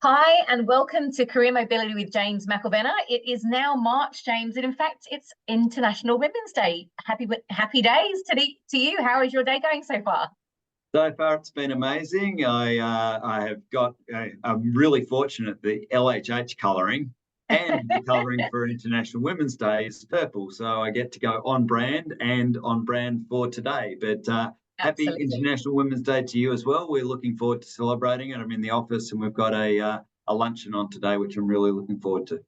Hi, and welcome to Career Mobility with James Mcilvena. It is now March, James, and in fact, it's International Women's Day. Happy days to you. How is your day going so far? So far, it's been amazing. I'm really fortunate the LHH colouring and the colouring for International Women's Day is purple. So I get to go on brand and on brand for today. But happy International Women's Day to you as well. We're looking forward to celebrating it. I'm in the office and we've got a luncheon on today, which I'm really looking forward to.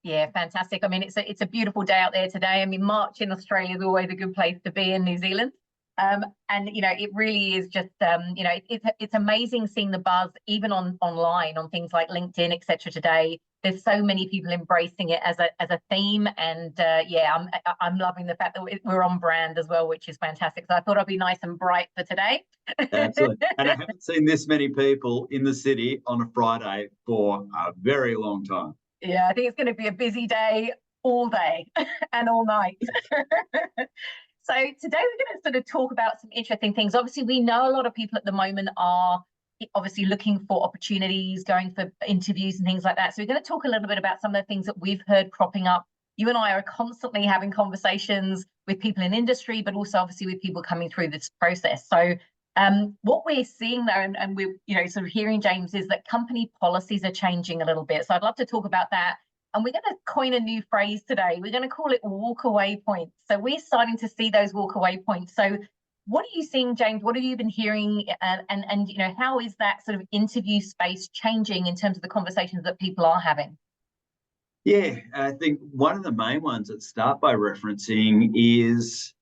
Yeah, fantastic. I mean, it's a beautiful day out there today. I mean, March in Australia is always a good place to be in New Zealand. And it really is just it's amazing seeing the buzz even online on things like LinkedIn, etc. Today, there's so many people embracing it as a theme, and I'm loving the fact that we're on brand as well, which is fantastic. So I thought I'd be nice and bright for today. Absolutely, and I haven't seen this many people in the city on a Friday for a very long time. Yeah, I think it's going to be a busy day all day and all night. So today we're going to sort of talk about some interesting things. Obviously, we know a lot of people at the moment are obviously looking for opportunities, going for interviews and things like that. So we're going to talk a little bit about some of the things that we've heard cropping up. You and I are constantly having conversations with people in industry, but also obviously with people coming through this process. So what we're seeing there, and we're sort of hearing, James, is that company policies are changing a little bit. So I'd love to talk about that. And we're going to coin a new phrase today. We're going to call it walk-away points. So we're starting to see those walk-away points. So what are you seeing, James? What have you been hearing? And how is that sort of interview space changing in terms of the conversations that people are having? Yeah, I think one of the main ones that start by referencing is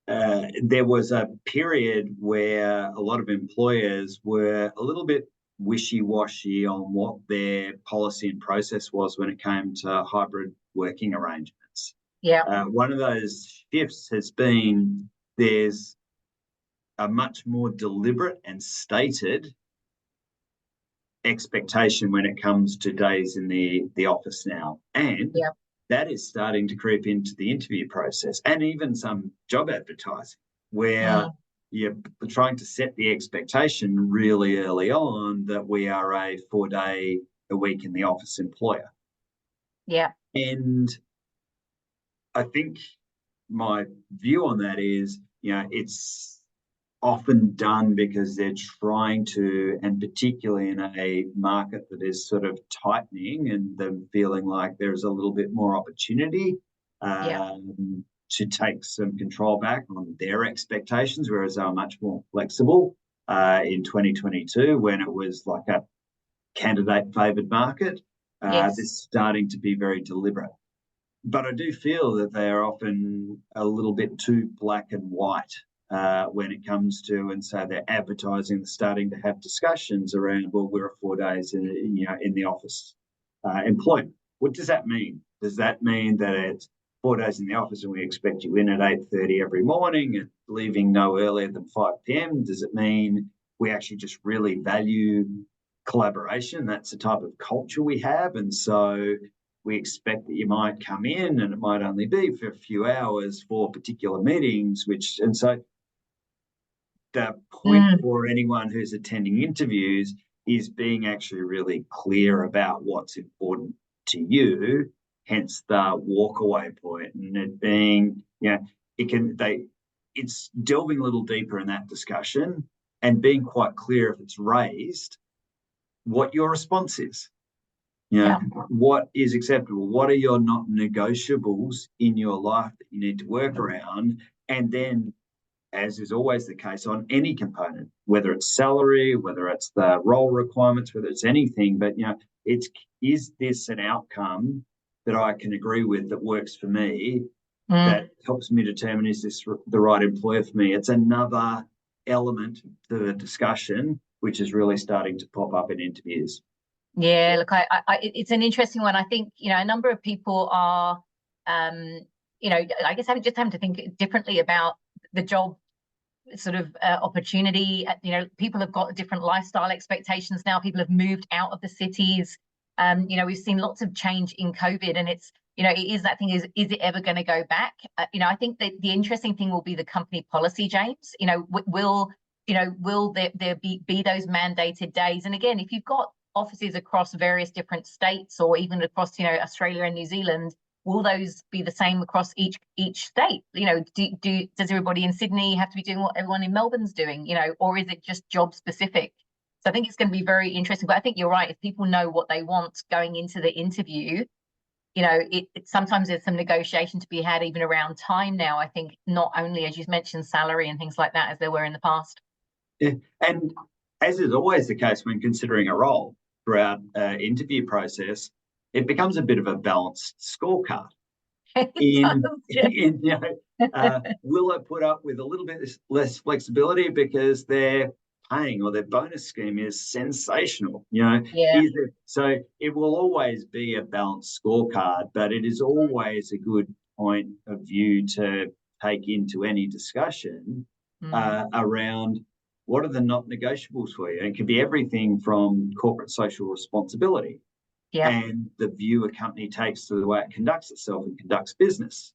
there was a period where a lot of employers were a little bit wishy-washy on what their policy and process was when it came to hybrid working arrangements. Yeah. One of those shifts has been there's a much more deliberate and stated expectation when it comes to days in the office now. And that is starting to creep into the interview process and even some job advertising where you're trying to set the expectation really early on that we are a 4-day a week in the office employer. Yeah. And I think my view on that is, it's often done because they're trying to, and particularly in a market that is sort of tightening and them feeling like there's a little bit more opportunity to take some control back on their expectations, whereas they were much more flexible in 2022 when it was like a candidate-favoured market. This is starting to be very deliberate. But I do feel that they are often a little bit too black and white when it comes to, and so they're advertising, starting to have discussions around, well, we're a 4 days in the office employment. What does that mean? Does that mean that it's 4 days in the office and we expect you in at 8:30 every morning and leaving no earlier than 5 p.m? Does it mean we actually just really value collaboration? That's the type of culture we have, and so we expect that you might come in and it might only be for a few hours for particular meetings, and so the point for anyone who's attending interviews is being actually really clear about what's important to you, hence the walk-away point. And it being, it's delving a little deeper in that discussion and being quite clear if it's raised, what your response is. What is acceptable? What are your not negotiables in your life that you need to work around? And then, as is always the case on any component, whether it's salary, whether it's the role requirements, whether it's anything, but is this an outcome that I can agree with that works for me, that helps me determine is this the right employer for me? It's another element to the discussion which is really starting to pop up in interviews. Yeah, look, it's an interesting one. I think a number of people are, I guess having to think differently about the job sort of opportunity. People have got different lifestyle expectations now. People have moved out of the cities. We've seen lots of change in COVID, and it is that thing: is it ever going to go back? I think that the interesting thing will be the company policy, James. Will there be those mandated days? And again, if you've got offices across various different states, or even across, Australia and New Zealand, will those be the same across each state? Does everybody in Sydney have to be doing what everyone in Melbourne's doing, or is it just job specific? So I think it's going to be very interesting. But I think you're right. If people know what they want going into the interview, sometimes there's some negotiation to be had even around time now. I think not only, as you mentioned, salary and things like that as there were in the past. Yeah. And as is always the case when considering a role throughout interview process, it becomes a bit of a balanced scorecard. Will I put up with a little bit less flexibility because their paying or their bonus scheme is sensational? Yeah. So it will always be a balanced scorecard, but it is always a good point of view to take into any discussion around what are the not negotiables for you. And it can be everything from corporate social responsibility and the view a company takes to the way it conducts itself and conducts business,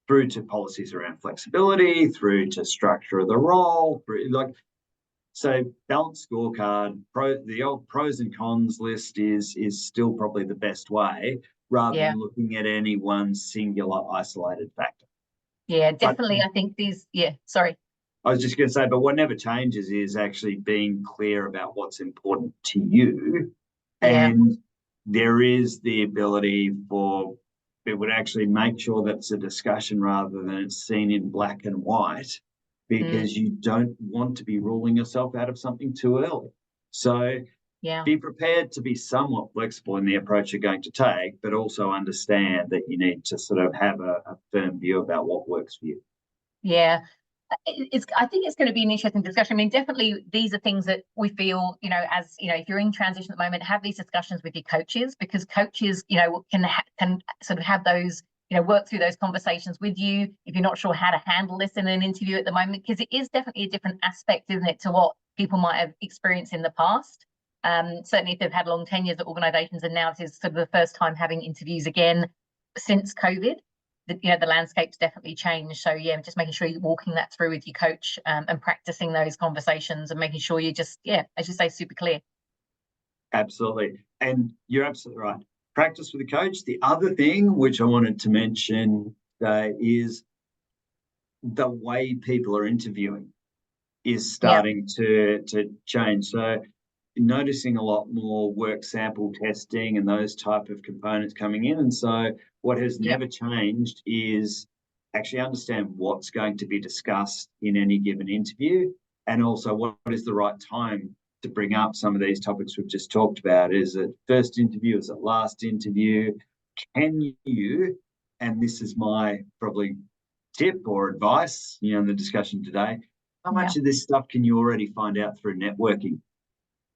through to policies around flexibility, through to structure of the role, so balanced scorecard, the old pros and cons list is still probably the best way, rather than looking at any one singular isolated factor. Yeah, definitely. I think sorry. I was just going to say, but what never changes is actually being clear about what's important to you. And there is the ability for it would actually make sure that it's a discussion rather than it's seen in black and white, because you don't want to be ruling yourself out of something too early. So be prepared to be somewhat flexible in the approach you're going to take, but also understand that you need to sort of have a firm view about what works for you. Yeah. I think it's going to be an interesting discussion. I mean, definitely these are things that we feel, if you're in transition at the moment, have these discussions with your coaches, because coaches, can sort of have those, work through those conversations with you if you're not sure how to handle this in an interview at the moment, because it is definitely a different aspect, isn't it, to what people might have experienced in the past. Certainly if they've had long tenures at organizations, and now this is sort of the first time having interviews again since COVID. The landscape's definitely changed. So just making sure you're walking that through with your coach, and practicing those conversations and making sure you just, as you say, super clear. Absolutely. And you're absolutely right. Practice with a coach. The other thing which I wanted to mention is the way people are interviewing is starting to change. So noticing a lot more work sample testing and those type of components coming in. And so what has never changed is actually understand what's going to be discussed in any given interview, and also what is the right time to bring up some of these topics we've just talked about. Is it first interview? Is it last interview? Can you, and this is my probably tip or advice, in the discussion today, how much of this stuff can you already find out through networking?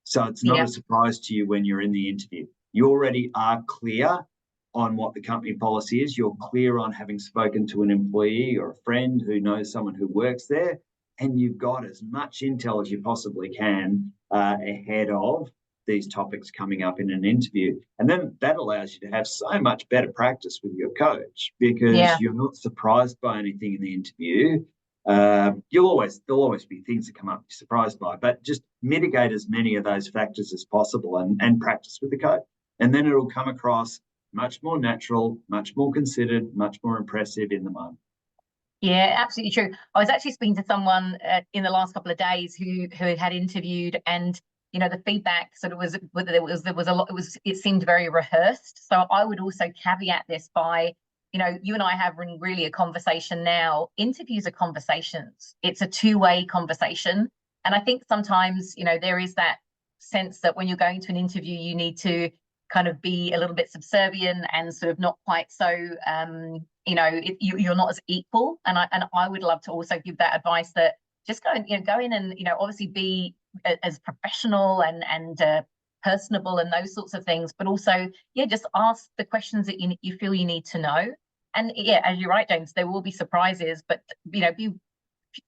So it's not a surprise to you when you're in the interview. You already are clear on what the company policy is. You're clear on having spoken to an employee or a friend who knows someone who works there, and you've got as much intel as you possibly can ahead of these topics coming up in an interview. And then that allows you to have so much better practice with your coach, because you're not surprised by anything in the interview. There'll always be things that come up you're surprised by, but just mitigate as many of those factors as possible and practice with the coach. And then it'll come across much more natural, much more considered, much more impressive in the moment. Yeah, absolutely true. I was actually speaking to someone in the last couple of days who had interviewed, and the feedback sort of was there was a lot. It seemed very rehearsed. So I would also caveat this by, you and I have really a conversation now. Interviews are conversations. It's a two-way conversation, and I think sometimes there is that sense that when you're going to an interview, you need to kind of be a little bit subservient and sort of not quite so you're not as equal. And I would love to also give that advice, that just go in and obviously be as professional and personable and those sorts of things, but also just ask the questions that you feel you need to know. And as you're right, James, there will be surprises, but be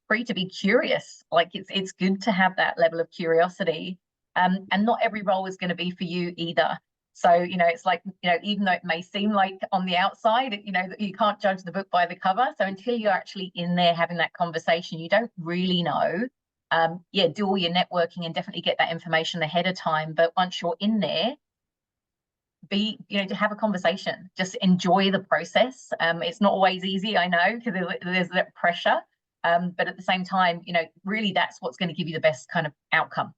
free to be curious. Like it's good to have that level of curiosity, and not every role is going to be for you either. So, it's like, even though it may seem like on the outside, you can't judge the book by the cover. So until you're actually in there having that conversation, you don't really know. yeah, do all your networking and definitely get that information ahead of time. But once you're in there, to have a conversation, just enjoy the process. It's not always easy, I know, because there's that pressure. But at the same time, really that's what's going to give you the best kind of outcome.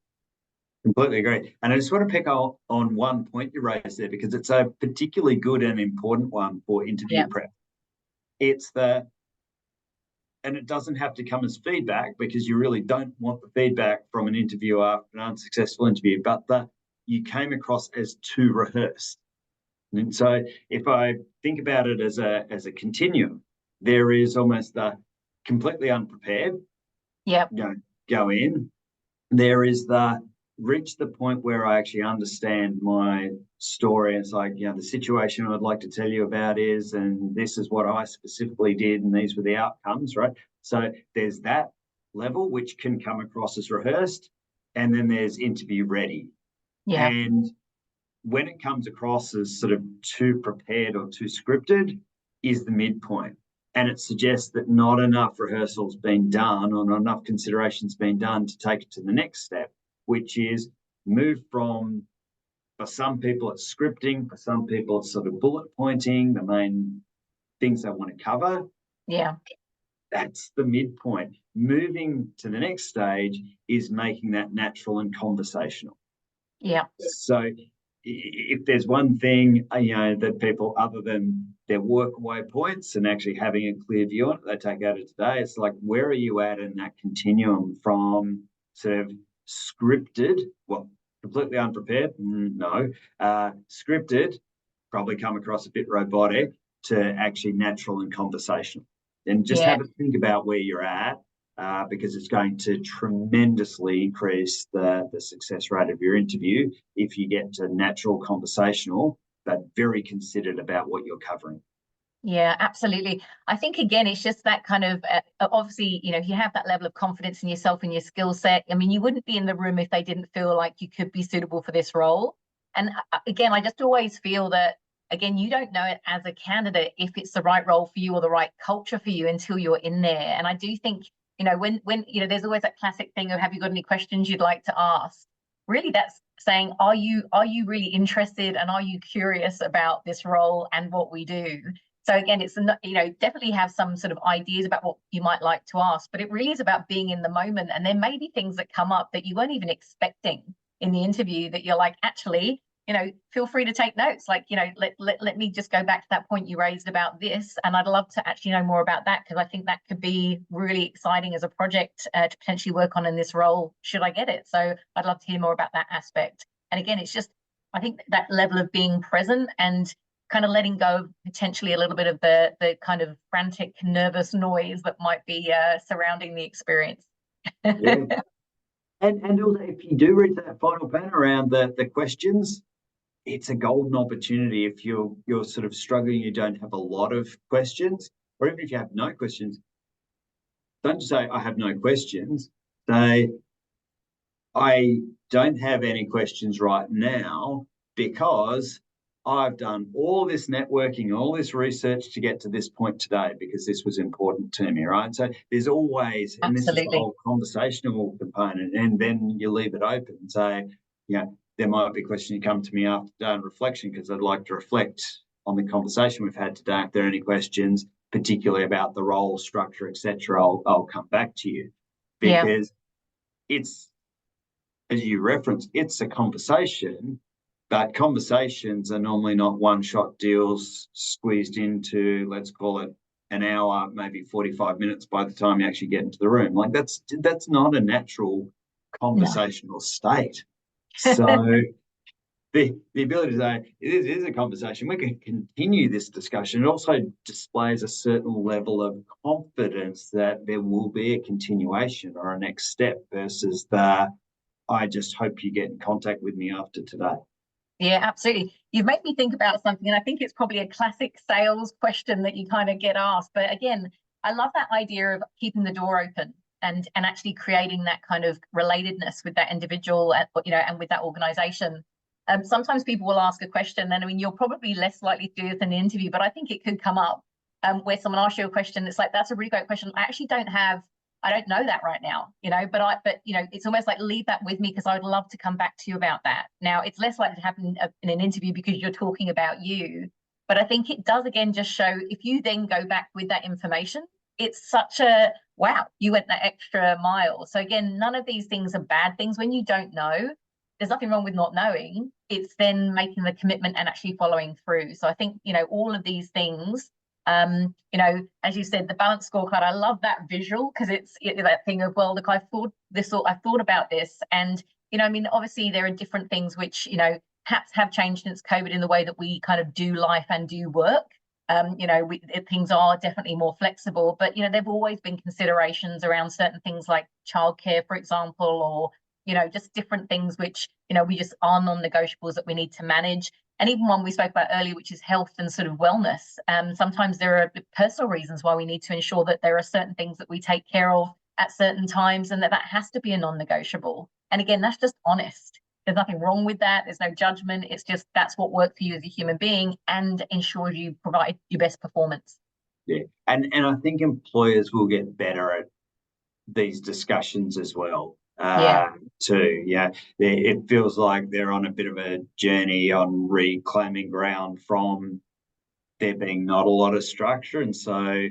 Completely agree. And I just want to pick on one point you raised there, because it's a particularly good and important one for interview prep. It's and it doesn't have to come as feedback, because you really don't want the feedback from an interviewer after an unsuccessful interview, but you came across as too rehearsed. And so if I think about it as a continuum, there is almost the completely unprepared. Yeah. Go in. There is the reach the point where I actually understand my story. It's like, the situation I'd like to tell you about is, and this is what I specifically did, and these were the outcomes, right? So there's that level, which can come across as rehearsed, and then there's interview ready. Yeah. And when it comes across as sort of too prepared or too scripted is the midpoint. And it suggests that not enough rehearsal's been done, or not enough consideration's been done to take it to the next step, which is move from, for some people it's scripting, for some people it's sort of bullet pointing, the main things they want to cover. Yeah. That's the midpoint. Moving to the next stage is making that natural and conversational. Yeah. So if there's one thing, that people, other than their work away points and actually having a clear view on it, they take out of today, it's like, where are you at in that continuum from sort of scripted, well, completely unprepared? No. Scripted, probably come across a bit robotic, to actually natural and conversational. And just have a think about where you're at, because it's going to tremendously increase the success rate of your interview if you get to natural, conversational, but very considered about what you're covering. Yeah, absolutely. I think, again, it's just that kind of, obviously, if you have that level of confidence in yourself and your skill set, I mean, you wouldn't be in the room if they didn't feel like you could be suitable for this role. And again, I just always feel that, again, you don't know it as a candidate if it's the right role for you or the right culture for you until you're in there. And I do think, when there's always that classic thing of, have you got any questions you'd like to ask? Really, that's saying, are you really interested, and are you curious about this role and what we do? So again, it's, definitely have some sort of ideas about what you might like to ask, but it really is about being in the moment. And there may be things that come up that you weren't even expecting in the interview, that you're like, actually, feel free to take notes. Like, let me just go back to that point you raised about this. And I'd love to actually know more about that, because I think that could be really exciting as a project to potentially work on in this role, should I get it. So I'd love to hear more about that aspect. And again, it's just, I think that level of being present and kind of letting go potentially a little bit of the kind of frantic, nervous noise that might be surrounding the experience. Yeah. And also, if you do reach that final pan around the questions, it's a golden opportunity. If you're sort of struggling, you don't have a lot of questions, or even if you have no questions, don't say, I have no questions. Say, I don't have any questions right now, because I've done all this networking, all this research to get to this point today, because this was important to me, right? So there's always, and this is the whole conversational component, and then you leave it open and say, there might be a question you come to me after day and reflection, because I'd like to reflect on the conversation we've had today. If there are any questions, particularly about the role, structure, etc., I'll come back to you, because it's, as you referenced, it's a conversation, but conversations are normally not one-shot deals squeezed into, let's call it, an hour, maybe 45 minutes by the time you actually get into the room. Like, that's not a natural conversational state. So the ability to say, it is a conversation, we can continue this discussion. It also displays a certain level of confidence that there will be a continuation or a next step, versus I just hope you get in contact with me after today. Yeah, absolutely. You've made me think about something, and I think it's probably a classic sales question that you kind of get asked. But again, I love that idea of keeping the door open and actually creating that kind of relatedness with that individual, and with that organization. Sometimes people will ask a question, and I mean, you're probably less likely to do this in an interview, but I think it could come up where someone asks you a question. It's like, that's a really great question. I I don't know that right now, but it's almost like leave that with me because I would love to come back to you about that. Now, it's less likely to happen in an interview because you're talking about you, but I think it does again just show if you then go back with that information, it's such a wow, you went that extra mile. So again, none of these things are bad things. When you don't know, there's nothing wrong with not knowing. It's then making the commitment and actually following through. So I think, all of these things, as you said, the balanced scorecard, I love that visual because it's that thing of, well, look, I thought about this. And, obviously there are different things which, perhaps have changed since COVID in the way that we kind of do life and do work. Things are definitely more flexible, but, there've always been considerations around certain things like childcare, for example, or, just different things which, we just are non-negotiables that we need to manage. And even one we spoke about earlier, which is health and sort of wellness. Sometimes there are personal reasons why we need to ensure that there are certain things that we take care of at certain times and that has to be a non-negotiable. And again, that's just honest. There's nothing wrong with that. There's no judgment. It's just that's what works for you as a human being and ensures you provide your best performance. Yeah. And I think employers will get better at these discussions as well. Too. Yeah. It feels like they're on a bit of a journey on reclaiming ground from there being not a lot of structure. And so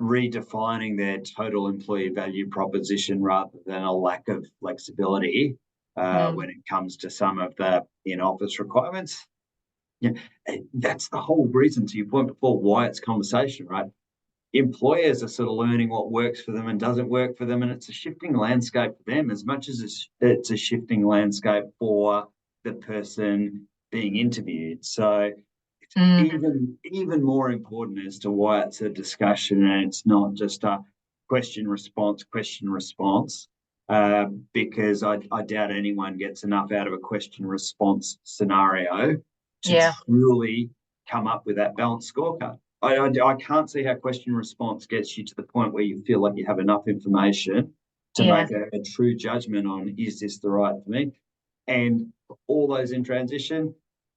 redefining their total employee value proposition rather than a lack of flexibility when it comes to some of the in-office requirements. Yeah, that's the whole reason, to your point before, why it's conversation, right? Employers are sort of learning what works for them and doesn't work for them, and it's a shifting landscape for them as much as it's a shifting landscape for the person being interviewed. So it's even more important as to why it's a discussion and it's not just a question response, because I doubt anyone gets enough out of a question response scenario to truly come up with that balanced scorecard. I can't see how question response gets you to the point where you feel like you have enough information to make a true judgment on, is this the right for me? And all those in transition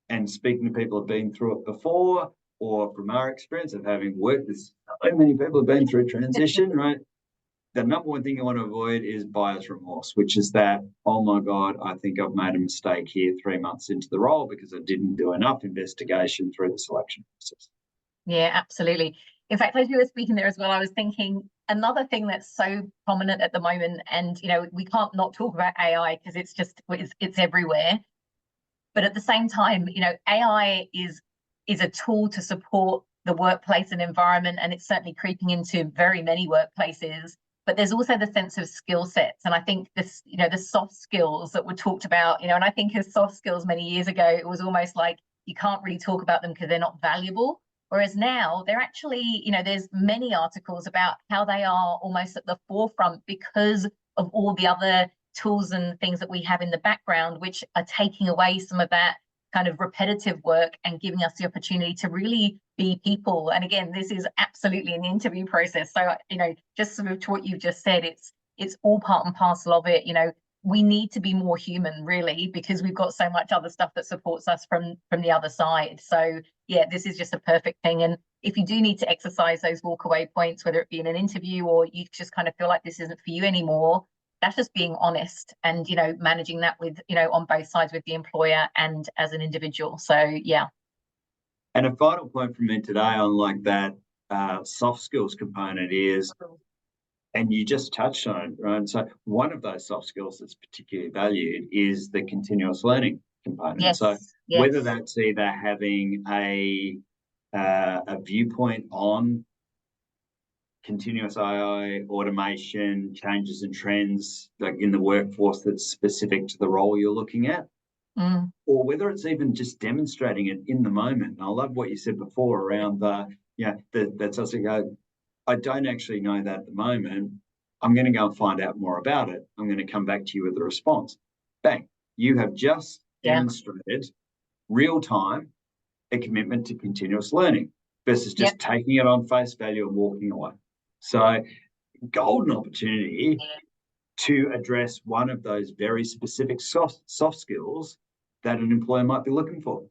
and speaking to people who've been through it before, or from our experience of having worked with so many people who've been through transition, right? The number one thing you want to avoid is buyer's remorse, which is that, oh my God, I think I've made a mistake here 3 months into the role because I didn't do enough investigation through the selection process. Yeah, absolutely. In fact, as you were speaking there as well, I was thinking another thing that's so prominent at the moment, and we can't not talk about AI because it's everywhere. But at the same time, AI is a tool to support the workplace and environment, and it's certainly creeping into very many workplaces. But there's also the sense of skill sets, and I think this, the soft skills that were talked about, and I think as soft skills many years ago, it was almost like you can't really talk about them because they're not valuable. Whereas now they're actually, there's many articles about how they are almost at the forefront because of all the other tools and things that we have in the background, which are taking away some of that kind of repetitive work and giving us the opportunity to really be people. And again, this is absolutely an interview process. So, just sort of to what you've just said, it's all part and parcel of it. We need to be more human, really, because we've got so much other stuff that supports us from the other side. So yeah, this is just a perfect thing. And if you do need to exercise those walk away points, whether it be in an interview or you just kind of feel like this isn't for you anymore, that's just being honest and, managing that with, on both sides with the employer and as an individual. So yeah. And a final point from me today on like that soft skills component is, and you just touched on it, right? So one of those soft skills that's particularly valued is the continuous learning component. Yes. So whether that's either having a viewpoint on continuous AI, automation, changes and trends like in the workforce that's specific to the role you're looking at, or whether it's even just demonstrating it in the moment. And I love what you said before around that's us go, I don't actually know that at the moment. I'm going to go and find out more about it. I'm going to come back to you with a response. Bang. You have just demonstrated real time a commitment to continuous learning versus just taking it on face value and walking away. So golden opportunity to address one of those very specific soft skills that an employer might be looking for.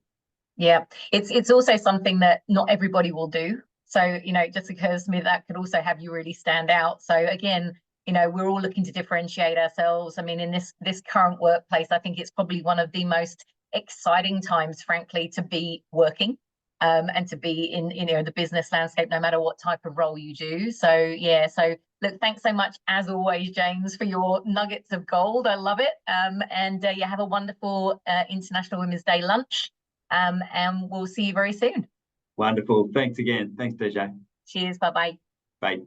Yeah, it's also something that not everybody will do. So, it just occurs to me that could also have you really stand out. So again, we're all looking to differentiate ourselves. I mean, in this current workplace, I think it's probably one of the most exciting times, frankly, to be working, and to be in the business landscape, no matter what type of role you do. So yeah, so look, thanks so much as always, James, for your nuggets of gold. I love it. And yeah, have a wonderful International Women's Day lunch, and we'll see you very soon. Wonderful. Thanks again. Thanks, DJ. Cheers. Bye-bye. Bye.